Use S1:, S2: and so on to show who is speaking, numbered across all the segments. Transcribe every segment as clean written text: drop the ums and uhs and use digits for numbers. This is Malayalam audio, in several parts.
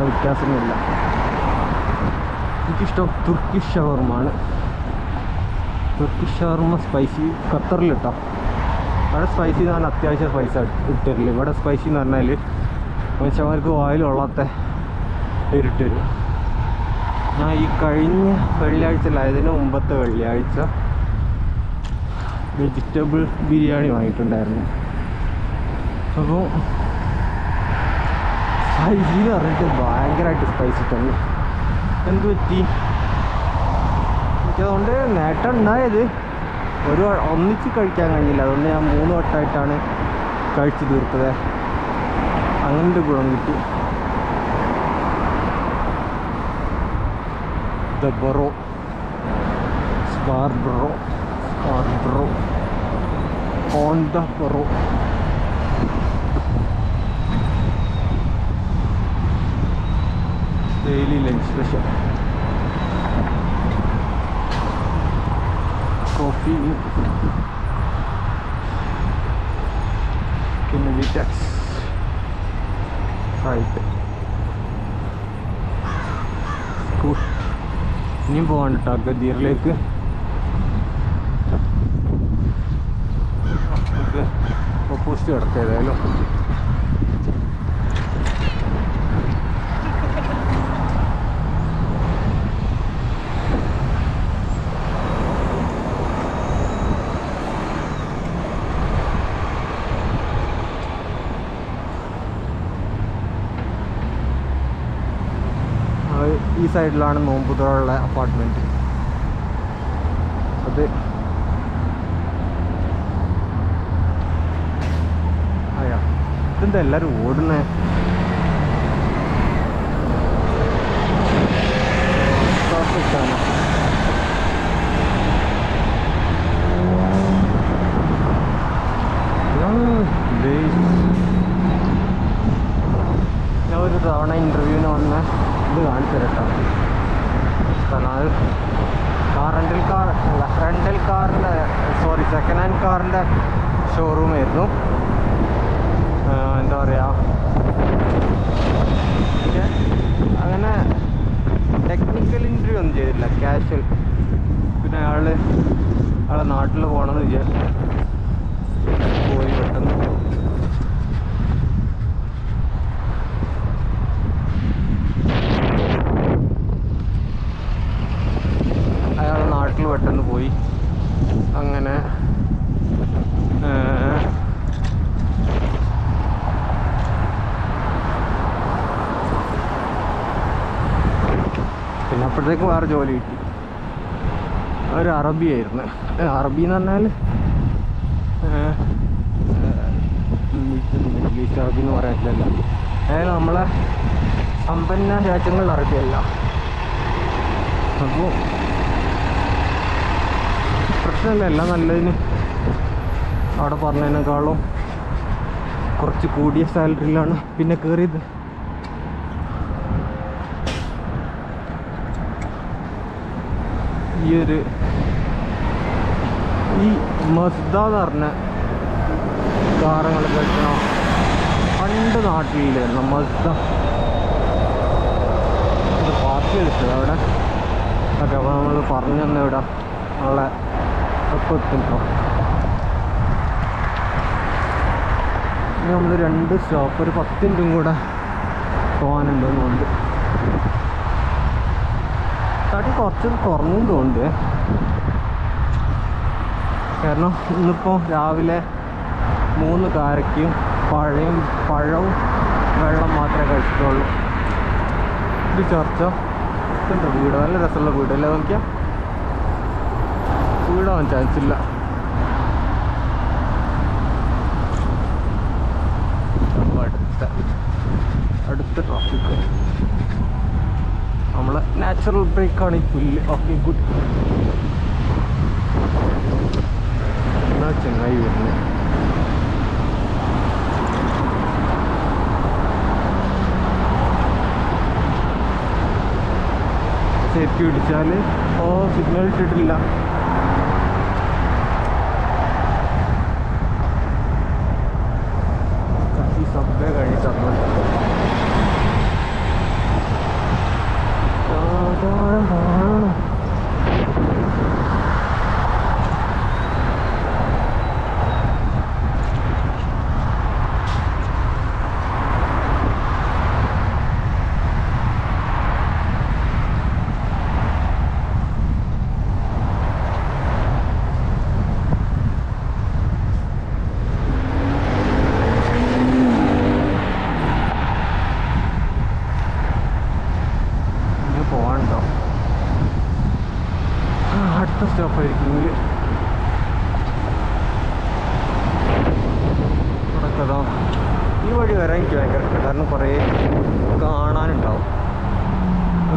S1: വ്യത്യാസമൊന്നുമില്ല. എനിക്കിഷ്ടം തുർക്കിഷ് ഷവർമാണ്. തുർക്കിഷ് ഷവർമ സ്പൈസി ഖത്തറിൽ കേട്ടോ. അവിടെ സ്പൈസി എന്ന് പറഞ്ഞാൽ അത്യാവശ്യം പൈസ ഇട്ടിട്ടില്ല. ഇവിടെ സ്പൈസി എന്ന് പറഞ്ഞാൽ മനുഷ്യന്മാർക്ക് വായിലുള്ളത്തെ ഇട്ട് തരും. ഞാൻ ഈ കഴിഞ്ഞ വെള്ളിയാഴ്ച അതിന് മുമ്പത്തെ വെള്ളിയാഴ്ച വെജിറ്റബിൾ ബിരിയാണി വാങ്ങിയിട്ടുണ്ടായിരുന്നു. അപ്പോൾ സ്പൈസി എന്ന് പറഞ്ഞിട്ട് ഭയങ്കരമായിട്ട് സ്പൈസി തന്നെ. എന്ത് പറ്റി? എനിക്കതുകൊണ്ട് നേട്ടം ഉണ്ടായത് ഒന്നിച്ച് കഴിക്കാൻ കഴിഞ്ഞില്ല. അതുകൊണ്ട് ഞാൻ 3 വട്ടമായിട്ടാണ് കഴിച്ചു തീർത്തത്. അങ്ങനത്തെ ഗുണം കിട്ടി. ദ ബറോ സ്പാർബ്രോ on the burrow. Daily lunch special coffee പിന്നെ വിറ്റാക്സ് ഫ്രൈഡ്. ഇനിയും പോകാൻ കേട്ടോ ഗദീറിലേക്ക്. ഓപ്പോസിറ്റ് കിടക്കുക ഏതായാലും. ഈ സൈഡിലാണ് നോമ്പുതുറയുള്ള അപ്പാർട്ട്മെൻറ്റ്. അത് അയ്യാ ഇതെന്താ എല്ലാവരും ഓടുന്നേ? ഞാൻ ഒരു തവണ ഇൻ്റർവ്യൂവിന് വന്ന ഇത് കാണിച്ചു തരട്ടോ. സെക്കൻഡ് ഹാൻഡ് കാറിൻ്റെ ഷോറൂമായിരുന്നു. എന്താ പറയുക, അങ്ങനെ ടെക്നിക്കൽ ഇൻ്റർവ്യൂ ഒന്നും ചെയ്തില്ല, കാഷ്വൽ. പിന്നെ അയാളെ നാട്ടിൽ പോകണമെന്ന് വിചാരിച്ചു പോയി പെട്ടെന്ന്. അയാൾ നാട്ടിൽ പെട്ടെന്ന് പോയി. അങ്ങനെ പിന്നെ അപ്പോഴത്തേക്കും വേറെ ജോലി കിട്ടി. ഒരു അറബിയായിരുന്നു. അറബി എന്ന് പറഞ്ഞാൽ മിഡിൽ ഈസ്റ്റ് അറബി എന്ന് പറയാനില്ല. അതായത് നമ്മളെ സമ്പന്ന രാജ്യങ്ങളിൽ അറബിയല്ല. അപ്പോൾ പ്രശ്നമില്ല, എല്ലാം നല്ലതിന്. അവിടെ പറഞ്ഞതിനേക്കാളും കുറച്ച് കൂടിയ സാലറിയിലാണ് പിന്നെ കയറിയത്. ഈ മസ്ദ എന്ന് പറഞ്ഞ കാറുകൾ കേൾക്കണോ? പണ്ട് നാട്ടിലായിരുന്നു മസ്ദ. ഇത് പാർക്ക് ചെയ്തിട്ടത് അവിടെ. ഓക്കെ, അപ്പോൾ നമ്മൾ പറഞ്ഞു തന്നെ ഇവിടെ നമ്മളെ അപ്പോൾ എത്തുമ്പോൾ ഇനി നമ്മൾ 2 സ്റ്റോപ്പ്, ഒരു 10 മിനിറ്റും കൂടെ പോകാനുണ്ടെന്നുണ്ട്. തടി കുറച്ച് കുറഞ്ഞതുകൊണ്ട്, കാരണം ഇന്നിപ്പോൾ രാവിലെ 3 കാരയ്ക്കും പഴവും വെള്ളം മാത്രമേ കഴിച്ചിട്ടുള്ളൂ. ഇത് ചർച്ച ഇതുണ്ട്. വീട് നല്ല രസമുള്ള വീടല്ലേ? നോക്കിയാൽ വീടാവാൻ ചാൻസ് ഇല്ല. അടുത്ത ട്രാഫിക് നമ്മളെ നാച്ചുറൽ ബ്രേക്കാണ് ഈ പുല്ല്. Okay, good. എന്നാ ചെങ്ങായി വരുന്നത്. സേഫ്റ്റി പിടിച്ചാൽ സിഗ്നൽ ഇട്ടിട്ടില്ല. സബ്വേ കഴിഞ്ഞിട്ട്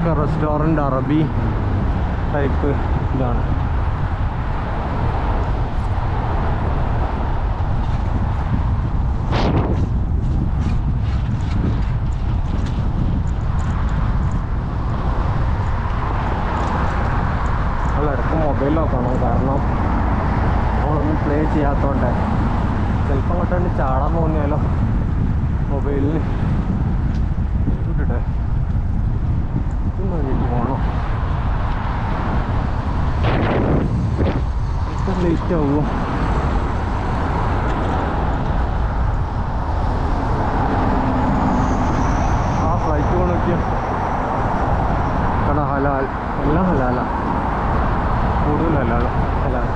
S1: ഇതൊക്കെ റെസ്റ്റോറൻറ്റ് അറബി ടൈപ്പ് ഇതാണ്. ഇടയ്ക്ക് മൊബൈൽ നോക്കണം, കാരണം നമ്മളൊന്നും പ്ലേ ചെയ്യാത്തതുകൊണ്ട് ചിലപ്പോൾ അങ്ങോട്ട് ചാടാൻ തോന്നിയാലോ മൊബൈലിന്. ഇട്ടിട്ടെ വേണ്ടിയിട്ട് പോകണം. ഇത്ര ലേറ്റ് ആവുമോ? ആ ഫ്ലൈറ്റ് പോകണോക്കിയ കാരണം ഹലാൽ, എല്ലാം ഹലാല, കൂടുതൽ ഹലാല ഹലാൽ.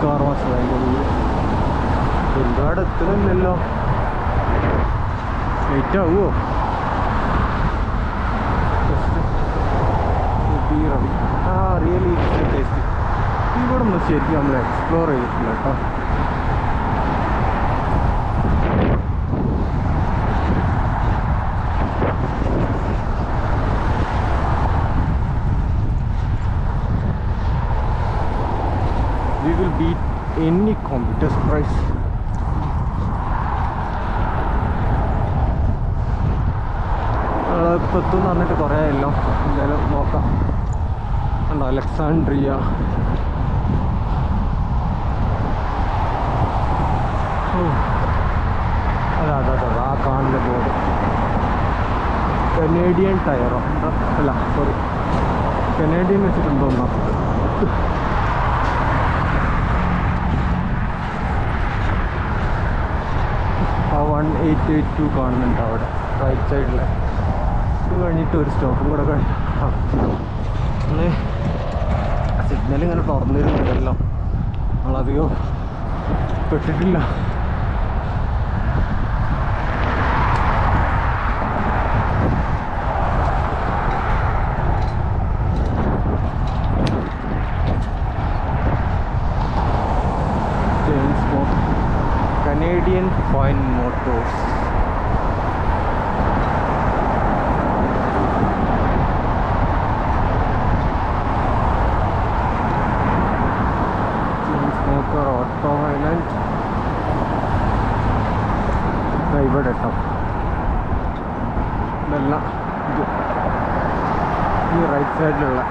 S1: കാർ വാഷ് ഒരുപാട് എത്തുന്നില്ലല്ലോ. ലേറ്റ് ആവുമോ? Really taste. ഇവിടെ ഒന്നും ശരിക്കും നമ്മൾ എക്സ്പ്ലോർ ചെയ്തിട്ടില്ല കേട്ടോ. We will beat any competitor's price. ഇപ്പോൾ എത്തുമെന്ന് പറഞ്ഞിട്ട് കുറേ ആയല്ലോ. എന്തായാലും നോക്കാം. ഉണ്ടോ അലക്സാൻഡ്രിയ. അതാ ആ കാണുന്ന ബോർഡ് കനേഡിയൻ ടയറോ അല്ല സോറി കനേഡിയൻ വെച്ചിട്ടുണ്ടോന്നാ. 1882 കാണുന്നുണ്ട് അവിടെ റൈറ്റ് സൈഡിൽ. ഇത് കഴിഞ്ഞിട്ട് ഒരു സ്റ്റോപ്പും കൂടെ സിഗ്നൽ ഇങ്ങനെ തുറന്നിരുന്നുണ്ടല്ലോ, നമ്മളധികം പെട്ടിട്ടില്ല. Canadian Fine Motors. Smoker Auto Island. ഇവിടെ കേട്ടോ ഇതെല്ലാം ഈ റൈറ്റ് സൈഡിലുള്ള